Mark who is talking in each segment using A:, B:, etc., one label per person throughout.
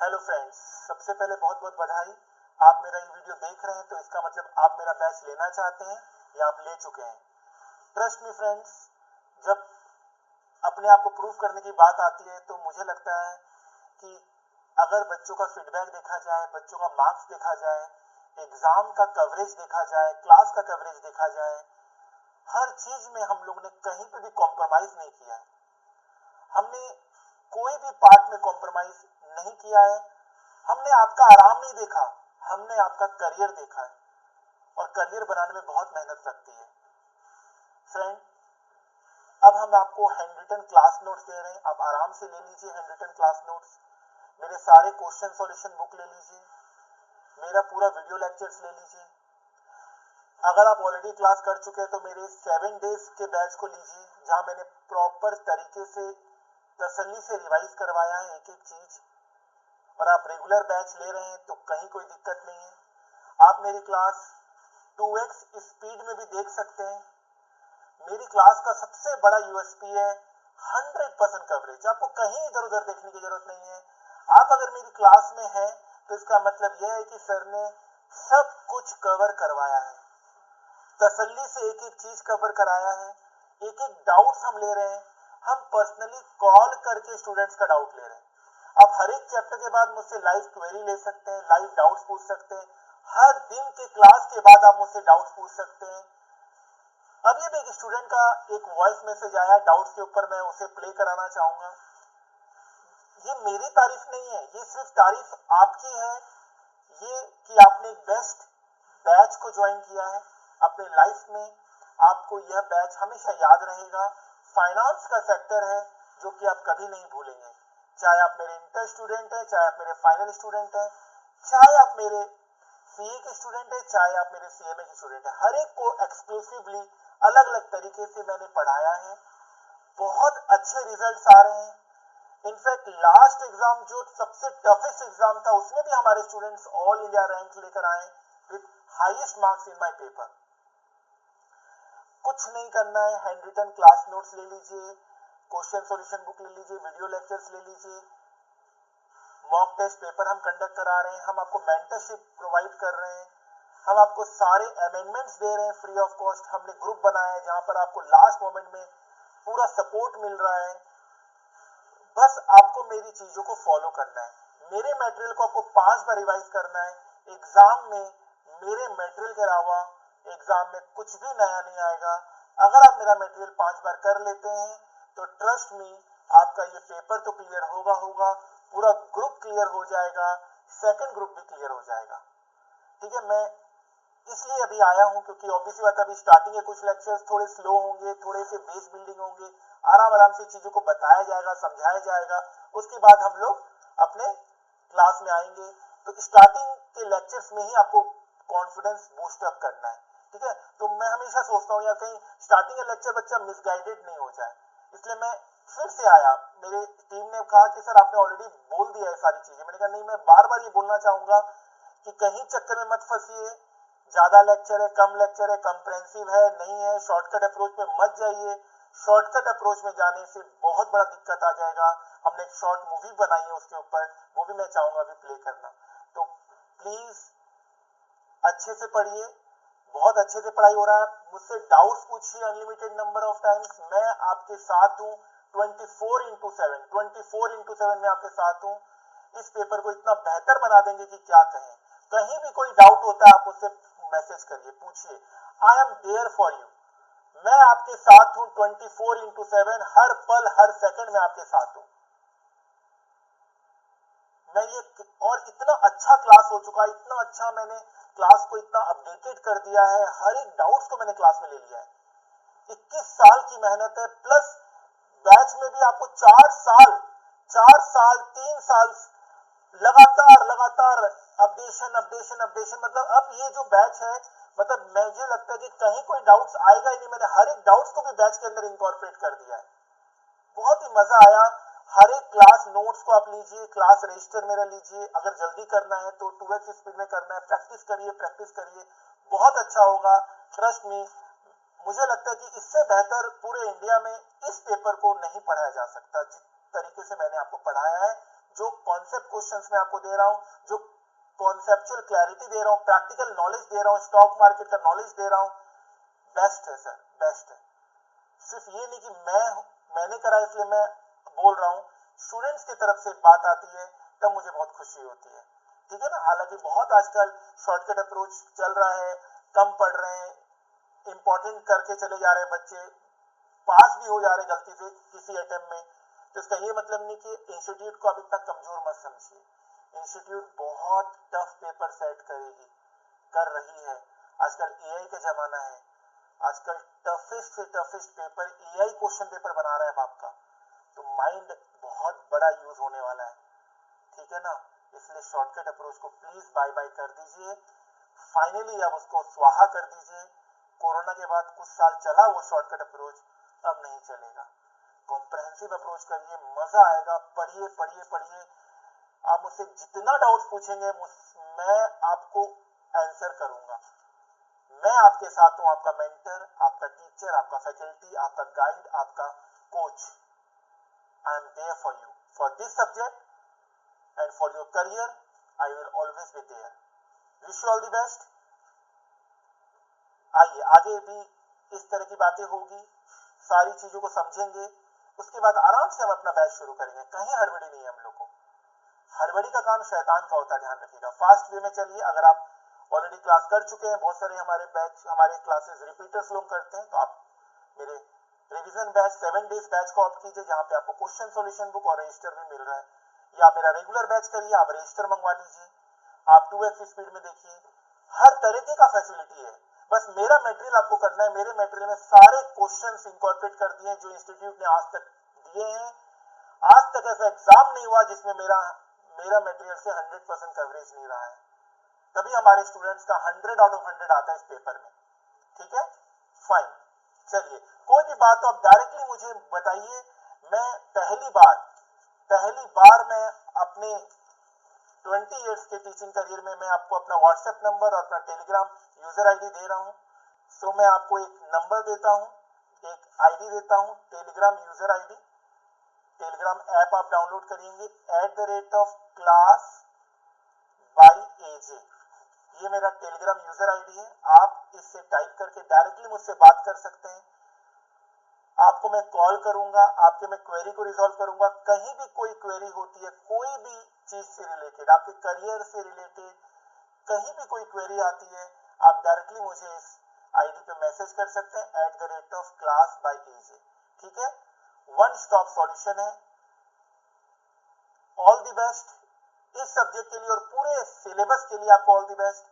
A: Hello friends, सबसे पहले बहुत बहुत बधाई। आप मेरा ये वीडियो देख रहे हैं तो इसका मतलब आप मेरा बैच लेना चाहते हैं या आप ले चुके हैं। ट्रस्ट मी फ्रेंड्स, जब अपने आप को प्रूव करने की बात आती है तो मुझे लगता है कि अगर बच्चों का फीडबैक देखा जाए, बच्चों का मार्क्स देखा जाए, एग्जाम का कवरेज देखा जाए, क्लास का कवरेज देखा जाए, हर चीज में हम लोगों ने कहीं पे भी कॉम्प्रोमाइज नहीं किया है। हमने कोई भी पार्ट में कॉम्प्रोमाइज नहीं किया है। हमने आपका आराम नहीं देखा, हमने आपका करियर देखा है और करियर बनाने में बहुत मेहनत लगती है। फ्रेंड, अब हम आपको हैंड रिटन क्लास नोट्स दे रहे हैं। आप आराम से ले लीजिए हैंड रिटन क्लास नोट्स। मेरे सारे क्वेश्चन सॉल्यूशन बुक ले लीजिए, मेरा पूरा वीडियो लेक्चर्स ले लीजिए। अगर आप ऑलरेडी क्लास कर चुके हैं तो मेरे 7 डेज के बैच को लीजिए, जहां मैंने प्रॉपर तरीके से तसल्ली से रिवाइज करवाया है एक एक चीज। और आप रेगुलर बैच ले रहे हैं तो कहीं कोई दिक्कत नहीं है। आप मेरी क्लास 2x स्पीड में भी देख सकते हैं। मेरी क्लास का सबसे बड़ा यूएसपी है 100% कवरेज। आपको कहीं इधर उधर देखने की जरूरत नहीं है। आप अगर मेरी क्लास में हैं तो इसका मतलब यह है कि सर ने सब कुछ कवर करवाया है, तसल्ली से एक एक चीज कवर कराया है। एक एक डाउट्स हम ले रहे हैं, हम पर्सनली कॉल करके स्टूडेंट्स का डाउट ले रहे हैं। आप हर एक चैप्टर के बाद मुझसे लाइव क्वेरी ले सकते हैं, लाइव डाउट्स पूछ सकते हैं। हर दिन के क्लास के बाद आप मुझसे डाउट्स पूछ सकते हैं। अभी भी एक स्टूडेंट का एक वॉइस मैसेज आया डाउट्स के ऊपर, मैं उसे प्ले कराना चाहूंगा। ये मेरी तारीफ नहीं है, ये सिर्फ तारीफ आपकी है, ये कि आपने एक बेस्ट बैच को ज्वाइन किया है अपने लाइफ में। आपको यह बैच हमेशा याद रहेगा। फाइनेंस का सेक्टर है जो कि आप कभी नहीं भूलेंगे। चाहे आप मेरे इंटर स्टूडेंट हैं, चाहे आप मेरे फाइनल स्टूडेंट हैं, चाहे आप मेरे सीए के स्टूडेंट हैं, चाहे आप मेरे सीएमए के स्टूडेंट हैं, हर एक को एक्सक्लूसिवली अलग अलग तरीके से मैंने पढ़ाया है। बहुत अच्छे रिजल्ट्स आ रहे हैं। इनफैक्ट लास्ट एग्जाम जो सबसे टफेस्ट एग्जाम था उसमें भी हमारे स्टूडेंट्स ऑल इंडिया रैंक लेकर आए with highest marks in my paper. कुछ नहीं करना है, हैंड रिटन क्लास नोट्स ले लीजिए, क्वेश्चन सॉल्यूशन बुक ले लीजिए, वीडियो लेक्चर्स ले लीजिए, मॉक टेस्ट पेपर हम कंडक्ट करा रहे हैं, हम आपको मेंटरशिप प्रोवाइड कर रहे हैं, हम आपको सारे अमेंडमेंट्स दे रहे हैं फ्री ऑफ कॉस्ट। हमने ग्रुप बनाया है जहां पर आपको लास्ट मोमेंट में पूरा सपोर्ट मिल रहा है। बस आपको मेरी चीजों को फॉलो करना है। मेरे मटेरियल को आपको 5 बार रिवाइज करना है। एग्जाम में मेरे मटेरियल के अलावा एग्जाम में कुछ भी नया नहीं आएगा। अगर आप मेरा मटेरियल 5 बार कर लेते हैं तो ट्रस्ट मी, आपका ये पेपर तो क्लियर होगा, पूरा ग्रुप क्लियर हो जाएगा, सेकंड ग्रुप भी क्लियर हो जाएगा। ठीक है, मैं इसलिए अभी आया हूं क्योंकि ऑब्वियसली बात अभी स्टार्टिंग के कुछ लेक्चर्स थोड़े स्लो होंगे, थोड़े से बेस बिल्डिंग होंगे, आराम आराम से चीजों को बताया जाएगा, समझाया जाएगा। उसके बाद हम लोग अपने क्लास में आएंगे। तो स्टार्टिंग के लेक्चर्स में ही आपको कॉन्फिडेंस बूस्ट अप करना है। ठीक है, तो मैं हमेशा सोचता हूँ यार कहीं स्टार्टिंग का लेक्चर बच्चा मिसगाइडेड नहीं हो जाए, इसलिए मैं फिर से आया। मेरे टीम ने कहा कि सर आपने ऑलरेडी बोल दिया है सारी चीजें। मैंने कहा नहीं, मैं बार बार ये बोलना चाहूंगा कि कहीं चक्कर में मत फंसिए। ज्यादा लेक्चर है, कम लेक्चर है, कंप्रेहेंसिव है, नहीं है, शॉर्टकट अप्रोच में मत जाइए। शॉर्टकट अप्रोच में जाने से बहुत बड़ा दिक्कत आ जाएगा। हमने एक शॉर्ट मूवी बनाई है उसके ऊपर, वो भी मैं चाहूंगा अभी प्ले करना। तो प्लीज अच्छे से पढ़िए, बहुत अच्छे से पढ़ाई हो रहा है। मुझसे डाउट्स पूछिए अनलिमिटेड नंबर ऑफ टाइम्स, मैं आपके साथ हूँ 24x7 में आपके साथ हूँ। इस पेपर को इतना बेहतर बना देंगे कि क्या कहें। कहीं भी कोई डाउट होता है आप मुझसे मैसेज करिए, पूछिए। I am there for you. मैं आपके साथ हूं 24x7, हर पल हर सेकंड में आपके साथ हूं। मैं ये और इतना अच्छा क्लास हो चुका है, इतना अच्छा मैंने क्लास को इतना अपडेटेड कर दिया है, हर एक डाउट्स को मैंने क्लास में ले लिया है। 21 साल की मेहनत है, प्लस बैच में भी आपको 4 साल 3 साल लगातार लगातार अपडेशन अपडेशन अपडेशन। मतलब अब ये जो बैच है, मतलब मुझे लगता है कि कहीं कोई डाउट्स आएगा ही नहीं। मैंने हर एक डाउट्स को भी बैच के अंदर इंकॉर्पोरेट कर दिया है। बहुत ही मजा आया। हर एक क्लास नोट्स को आप लीजिए, क्लास रजिस्टर मेरा लीजिए। अगर जल्दी करना है तो 2x स्पीड में करना है। प्रैक्टिस करिए, बहुत अच्छा होगा। ट्रस्ट मी, मुझे लगता है कि इससे बेहतर पूरे इंडिया में इस पेपर को नहीं पढ़ाया जा सकता जिस तरीके से मैंने आपको पढ़ाया है। जो कॉन्सेप्ट क्वेश्चंस मैं आपको दे रहा हूं, जो कॉन्सेप्चुअल क्लैरिटी दे रहा हूं, प्रैक्टिकल नॉलेज दे रहा हूं, स्टॉक मार्केट का नॉलेज दे रहा हूं, बेस्ट है सर, बेस्ट है। सिर्फ ये नहीं कि मैंने करा इसलिए मैं बोल रहा हूं, स्टूडेंट्स की तरफ से बात आती है तब मुझे बहुत खुशी होती है, ठीक है ना। हालांकि बहुत आजकल शॉर्टकट अप्रोच चल रहा है, कम पढ़ रहे हैं, इंपॉर्टेंट करके चले जा रहे हैं बच्चे, पास भी हो जा रहे हैं गलती से किसी अटेम्प्ट में, तो इसका ये मतलब नहीं कि इंस्टीट्यूट को आप इतना कमजोर मत समझिए। इंस्टीट्यूट बहुत टफ पेपर सेट कर रही है। आजकल एआई का जमाना है, आजकल टफेस्ट से toughest paper AI question paper बना रहा है बाप का, तो माइंड बहुत बड़ा यूज होने वाला है, ठीक है ना। इसलिए शॉर्टकट अप्रोच को प्लीज बाय बाय कर दीजिए, फाइनली अब उसको स्वाहा कर दीजिए। कोरोना के बाद कुछ साल चला वो शॉर्टकट अप्रोच, अब नहीं चलेगा। कॉम्प्रहेंसिव अप्रोच करिए, मजा आएगा, पढ़िए पढ़िए पढ़िए। आप मुझसे जितना डाउट पूछेंगे मैं आपको आंसर करूंगा। मैं आपके साथ हूं, आपका मेंटर, आपका टीचर, आपका फैकल्टी, आपका गाइड, आपका coach. I am there for you, for this subject and for your career I will always be there. Wish you all the best. आइए आगे भी इस तरह की बातें होगी, सारी चीजों को समझेंगे, उसके बाद आराम से हम अपना बैच शुरू करेंगे। कहीं हड़बड़ी नहीं है हम लोग को, हड़बड़ी का काम शैतान का होता है, ध्यान रखिएगा। फास्ट वे में चलिए। अगर आप ऑलरेडी क्लास कर चुके हैं, बहुत सारे हमारे क्लासेस रिपीटर्स लोग करते हैं, तो आप मेरे रिवीजन बैच 7 डेज बैच को ऑप्ट कीजिए, जहां पे आपको क्वेश्चन सॉल्यूशन बुक और रजिस्टर भी मिल रहा है। या आप मेरा रेगुलर बैच करिए, आप रजिस्टर मंगवा लीजिए, आप 2x स्पीड में देखिए, हर तरीके का फैसिलिटी है। बस मेरा मटेरियल आपको करना है। मेरे मटेरियल में सारे क्वेश्चंस इंकॉर्पोरेट कर दिए जो इंस्टीट्यूट ने आज तक दिए हैं। आज तक ऐसा एग्जाम नहीं हुआ जिसमें मेरा मटेरियल से 100% कवरेज नहीं रहा है, तभी हमारे स्टूडेंट्स का 100 आउट ऑफ 100 आता है इस पेपर में, ठीक है, फाइन। चलिए, कोई भी बात तो आप डायरेक्टली मुझे बताइए। मैं पहली बार मैं अपने 20 इयर्स के टीचिंग करियर में मैं आपको अपना व्हाट्सएप नंबर और अपना टेलीग्राम यूजर आईडी दे रहा हूं। सो मैं आपको एक नंबर देता हूं, एक आईडी देता हूं, Telegram user ID. Telegram app आप डाउनलोड करेंगे @class by AJ, ये मेरा टेलीग्राम यूजर आईडी है। आप इससे टाइप करके डायरेक्टली मुझसे बात कर सकते हैं। आपको मैं कॉल करूंगा, आपके मैं क्वेरी को रिजॉल्व करूंगा। कहीं भी कोई क्वेरी होती है, कोई भी चीज से रिलेटेड, आपके करियर से रिलेटेड कहीं भी कोई क्वेरी आती है, आप डायरेक्टली मुझे इस आईडी पे मैसेज कर सकते हैं @class by AJ, ठीक है। वन स्टॉप सॉल्यूशन है। ऑल द बेस्ट इस सब्जेक्ट के लिए और पूरे सिलेबस के लिए, आपको ऑल द बेस्ट।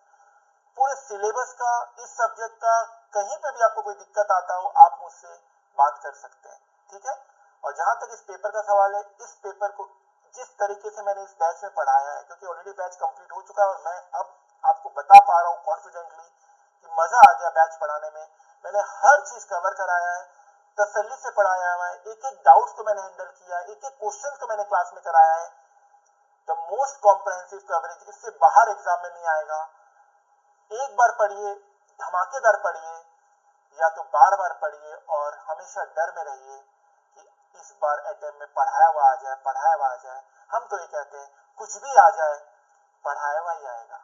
A: पूरे सिलेबस का, इस सब्जेक्ट का कहीं पे भी आपको कोई दिक्कत आता हो, आप मुझसे बात कर सकते हैं, ठीक है। और जहां तक इस पेपर का सवाल है, इस पेपर को जिस तरीके से मैंने इस बैच में पढ़ाया है, क्योंकि ऑलरेडी बैच कंप्लीट हो चुका है और मैं अब आपको बता पा रहा हूं कॉन्फिडेंटली कि मजा आ गया बैच पढ़ाने में। मैंने हर चीज कवर कराया है, तसल्ली से पढ़ाया है, एक एक डाउट्स को मैंने हैंडल किया है, एक एक क्वेश्चन को मैंने क्लास में कराया है। द मोस्ट कॉम्प्रहेंसिव कवरेज, इससे बाहर एग्जाम में नहीं आएगा। एक बार पढ़िए, धमाकेदार पढ़िए, या तो बार बार पढ़िए और हमेशा डर में रहिए कि इस बार अटेम्प्ट में पढ़ाया हुआ आ जाए। हम तो ये कहते हैं कुछ भी आ जाए, पढ़ाया हुआ ही आएगा।